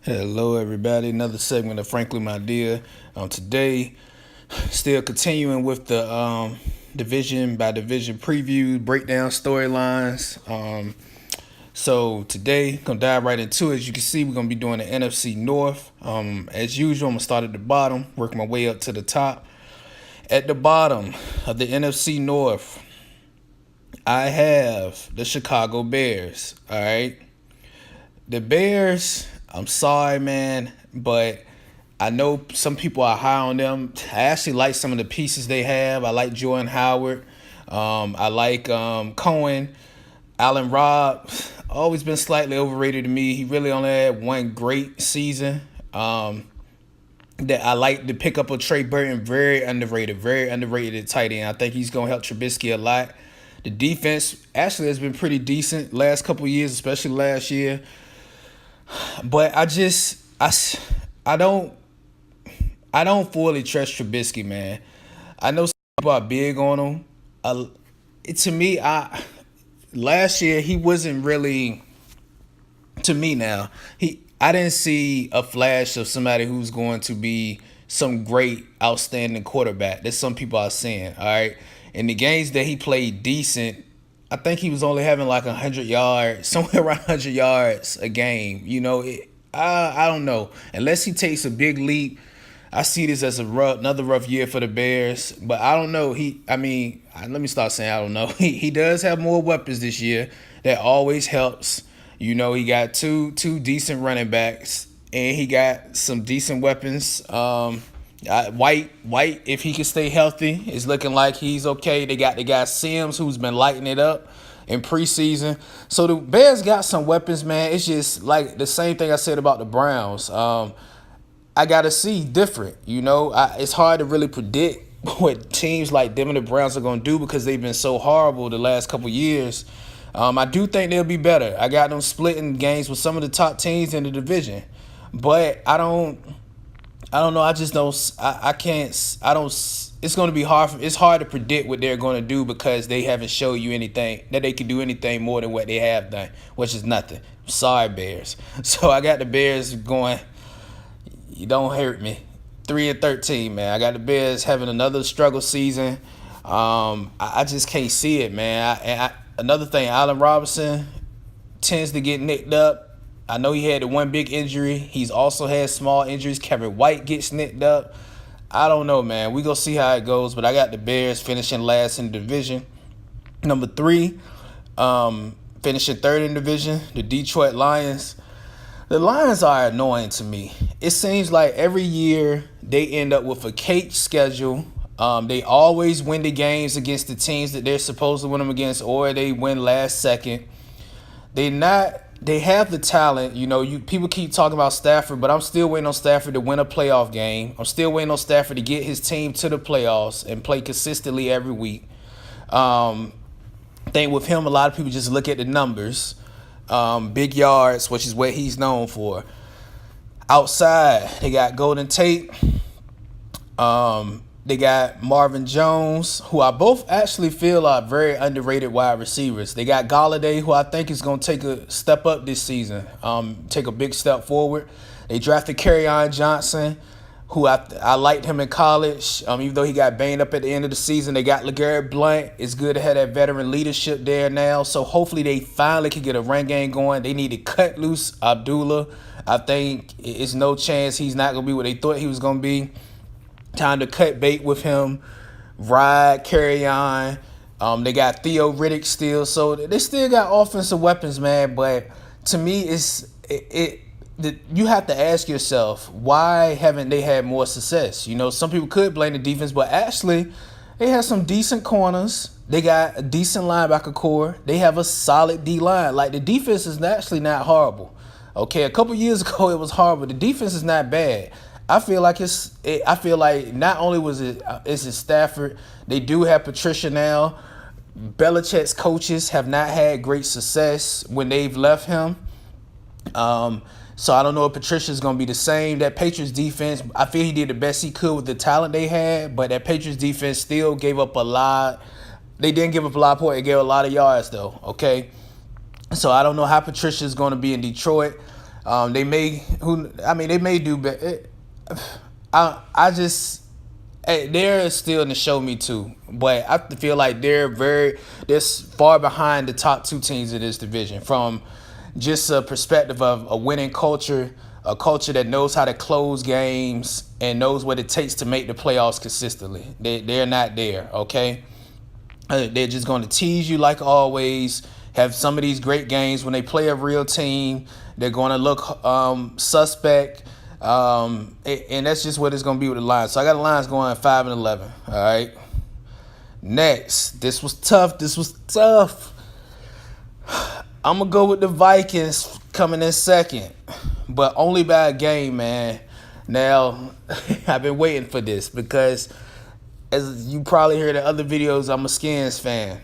Hello, everybody. Another segment of Frankly My Dear. Today, still continuing with the division by division preview, breakdown storylines. So today, gonna dive right into it. As you can see, we're gonna be doing the NFC North. As usual, I'm gonna start at the bottom, work my way up to the top. At the bottom of the NFC North, I have the Chicago Bears. All right, the Bears. I'm sorry, man, but I know some people are high on them. I actually like some of the pieces they have. I like Jordan Howard. I like Cohen. Allen Robb, always been slightly overrated to me. He really only had one great season. That I like to pick up a Trey Burton, very underrated at tight end. I think he's going to help Trubisky a lot. The defense actually has been pretty decent last couple of years, especially last year. But I don't fully trust Trubisky, man. I know some people are big on him. To me, last year he wasn't really. To me now, I didn't see a flash of somebody who's going to be some great, outstanding quarterback that some people are saying. All right, in the games that he played decent, I think he was only having like 100 yards, somewhere around 100 yards a game. I don't know. Unless he takes a big leap, I see this as another rough year for the Bears. But I don't know. Let me start saying I don't know. He does have more weapons this year. That always helps. He got two decent running backs, and he got some decent weapons. White, if he can stay healthy, is looking like he's okay. They got the guy Sims, who's been lighting it up in preseason. So the Bears got some weapons, man. It's just like the same thing I said about the Browns. I got to see different. It's hard to really predict what teams like them and the Browns are going to do because they've been so horrible the last couple years. I do think they'll be better. I got them splitting games with some of the top teams in the division. But I don't know. I just don't. I can't. I don't. It's going to be hard. It's hard to predict what they're going to do because they haven't shown you anything that they can do anything more than what they have done, which is nothing. Sorry, Bears. So I got the Bears going. You don't hurt me. 3-13, man. I got the Bears having another struggle season. I just can't see it, man. Another thing, Allen Robinson tends to get nicked up. I know he had the one big injury. He's also had small injuries. Kevin White gets nicked up. I don't know, man. We gonna see how it goes, but I got the Bears finishing last in the division. Number 3, finishing third in the division, the Detroit Lions. The Lions are annoying to me. It seems like every year they end up with a cake schedule. They always win the games against the teams that they're supposed to win them against, or they win last second. They have the talent. People keep talking about Stafford, but I'm still waiting on Stafford to win a playoff game. I'm still waiting on Stafford to get his team to the playoffs and play consistently every week. Thing with him, a lot of people just look at the numbers. Big yards, which is what he's known for. Outside, they got Golden Tate. They got Marvin Jones, who I both actually feel are very underrated wide receivers. They got Golladay, who I think is going to take a step up this season, take a big step forward. They drafted Kerryon Johnson, who I liked him in college, even though he got banged up at the end of the season. They got LeGarrette Blount. It's good to have that veteran leadership there now. So hopefully they finally can get a run game going. They need to cut loose Abdullah. I think it's no chance he's not going to be what they thought he was going to be. Time to cut bait with him, ride, carry on. They got Theo Riddick still, so they still got offensive weapons, man. But to me, you have to ask yourself, why haven't they had more success? Some people could blame the defense, but actually, they have some decent corners. They got a decent linebacker core. They have a solid D-line. Like, the defense is actually not horrible. Okay, a couple years ago, it was horrible. The defense is not bad. I feel like not only is it Stafford, they do have Patricia now. Belichick's coaches have not had great success when they've left him. So I don't know if Patricia's going to be the same. That Patriots defense, I feel he did the best he could with the talent they had, but that Patriots defense still gave up a lot. They didn't give up a lot of points. They gave a lot of yards, though, okay? So I don't know how Patricia's going to be in Detroit. They may do better. I just they're still in the show me too, but I feel like they're far behind the top two teams in this division from just a perspective of a winning culture, a culture that knows how to close games and knows what it takes to make the playoffs consistently. They're not there, okay? They're just going to tease you like always. Have some of these great games when they play a real team. They're going to look suspect, and that's just what it's going to be with the Lions. So I got the Lions going 5-11. All right. Next, this was tough. I'm gonna go with the Vikings coming in second, but only by a game, man. Now, I've been waiting for this because, as you probably heard in other videos, I'm a Skins fan.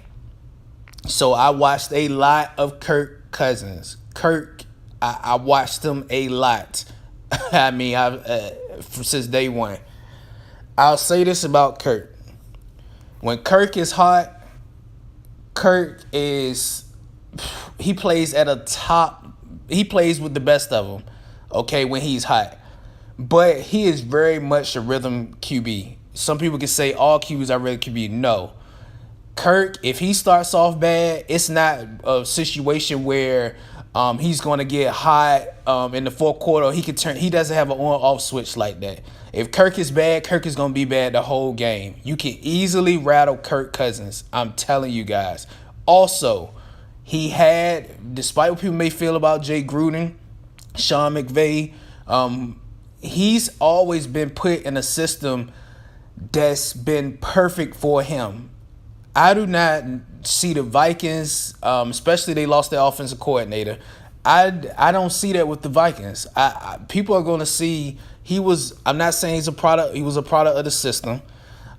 So I watched a lot of Kirk Cousins. I watched him a lot. I mean, since day one. I'll say this about Kirk. When Kirk is hot, he plays at a top. He plays with the best of them, okay, when he's hot. But he is very much a rhythm QB. Some people can say all QBs are rhythm QB. No. Kirk, if he starts off bad, it's not a situation where he's going to get hot in the fourth quarter. He doesn't have an on-off switch like that. If Kirk is bad, Kirk is going to be bad the whole game. You can easily rattle Kirk Cousins. I'm telling you guys. Also, he had, despite what people may feel about Jay Gruden, Sean McVay, he's always been put in a system that's been perfect for him. I do not see the Vikings, especially they lost their offensive coordinator. I don't see that with the Vikings. People are going to see I'm not saying he's a product. He was a product of the system,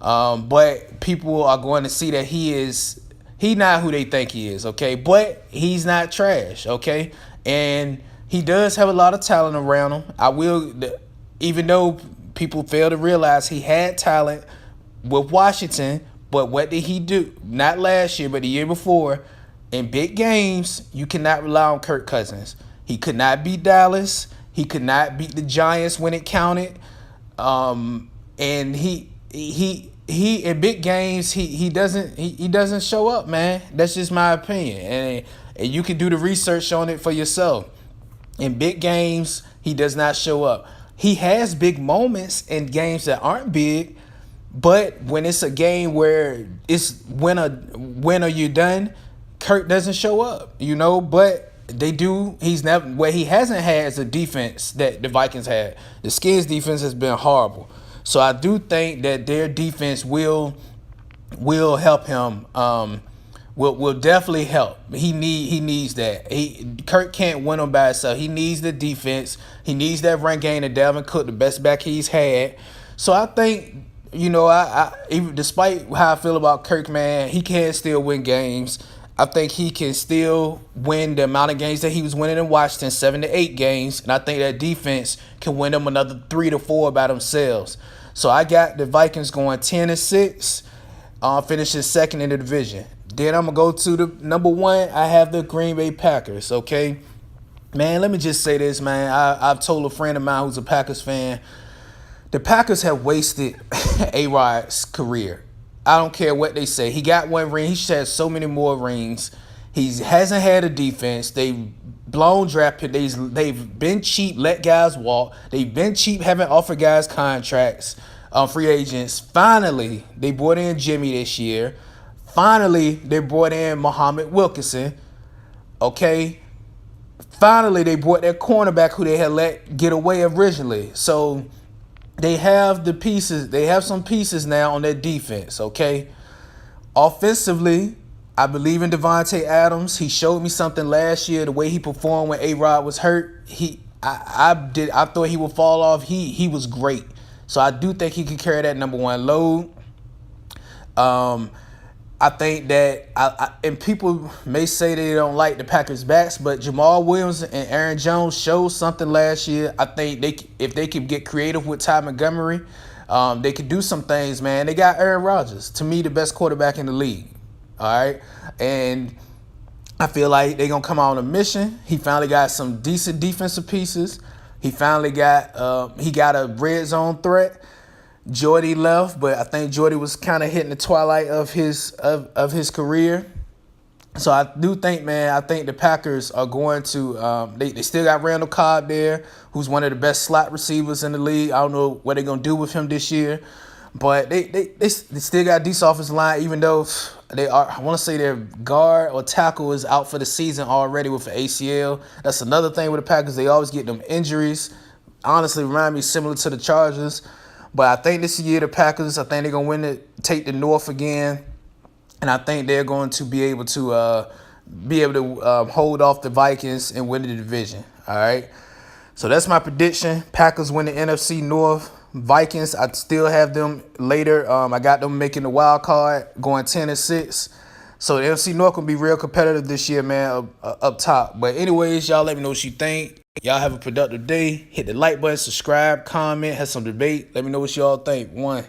but people are going to see that he's not who they think he is. Okay, but he's not trash. Okay, and he does have a lot of talent around him. Even though people fail to realize he had talent with Washington. But what did he do? Not last year, but the year before. In big games, you cannot rely on Kirk Cousins. He could not beat Dallas. He could not beat the Giants when it counted. And he in big games he doesn't show up, man. That's just my opinion. And you can do the research on it for yourself. In big games, he does not show up. He has big moments in games that aren't big. But when it's a game where it's win or you're done, Kirk doesn't show up, but they do. What he hasn't had is a defense that the Vikings had. The Skins defense has been horrible. So I do think that their defense will help him. Will definitely help. He needs that. Kirk can't win them by himself. He needs the defense. He needs that run game of Dalvin Cook, the best back he's had. So I think, even despite how I feel about Kirk, man, he can still win games. I think he can still win the amount of games that he was winning in Washington, 7 to 8 games, and I think that defense can win them another 3 to 4 by themselves. So I got the Vikings going 10-6, finishing second in the division. Then I'm gonna go to the number one. I have the Green Bay Packers. Okay, man. Let me just say this, man. I've told a friend of mine who's a Packers fan. The Packers have wasted A-Rod's career. I don't care what they say. He got one ring. He should have so many more rings. He hasn't had a defense. They've blown draft pick. They've been cheap, let guys walk. They've been cheap, haven't offered guys contracts, free agents. Finally, they brought in Jimmy this year. Finally, they brought in Muhammad Wilkerson. Okay. Finally, they brought their cornerback who they had let get away originally. So they have the pieces. They have some pieces now on their defense, okay? Offensively, I believe in Devontae Adams. He showed me something last year, the way he performed when A-Rod was hurt. I thought he would fall off. He was great. So I do think he can carry that number one load. I think that, and people may say they don't like the Packers' backs, but Jamal Williams and Aaron Jones showed something last year. I think if they could get creative with Ty Montgomery, they could do some things, man. They got Aaron Rodgers, to me, the best quarterback in the league. All right, and I feel like they're gonna come out on a mission. He finally got some decent defensive pieces. He finally got a red zone threat. Jordy left, but I think Jordy was kind of hitting the twilight of his career. So I do think, man, I think the Packers are going to they still got Randall Cobb there, who's one of the best slot receivers in the league. I don't know what they're gonna do with him this year. But they still got a decent offensive line, even though I want to say their guard or tackle is out for the season already with the ACL. That's another thing with the Packers. They always get them injuries. Honestly, remind me similar to the Chargers. But I think this year the Packers, I think they're going to take the North again. And I think they're going to be able to hold off the Vikings and win the division. All right. So that's my prediction. Packers win the NFC North. Vikings, I still have them later. I got them making the wild card, going 10-6. So the NFC North will be real competitive this year, man, up top. But anyways, y'all let me know what you think. Y'all have a productive day. Hit the like button, subscribe, comment, have some debate. Let me know what y'all think. 1.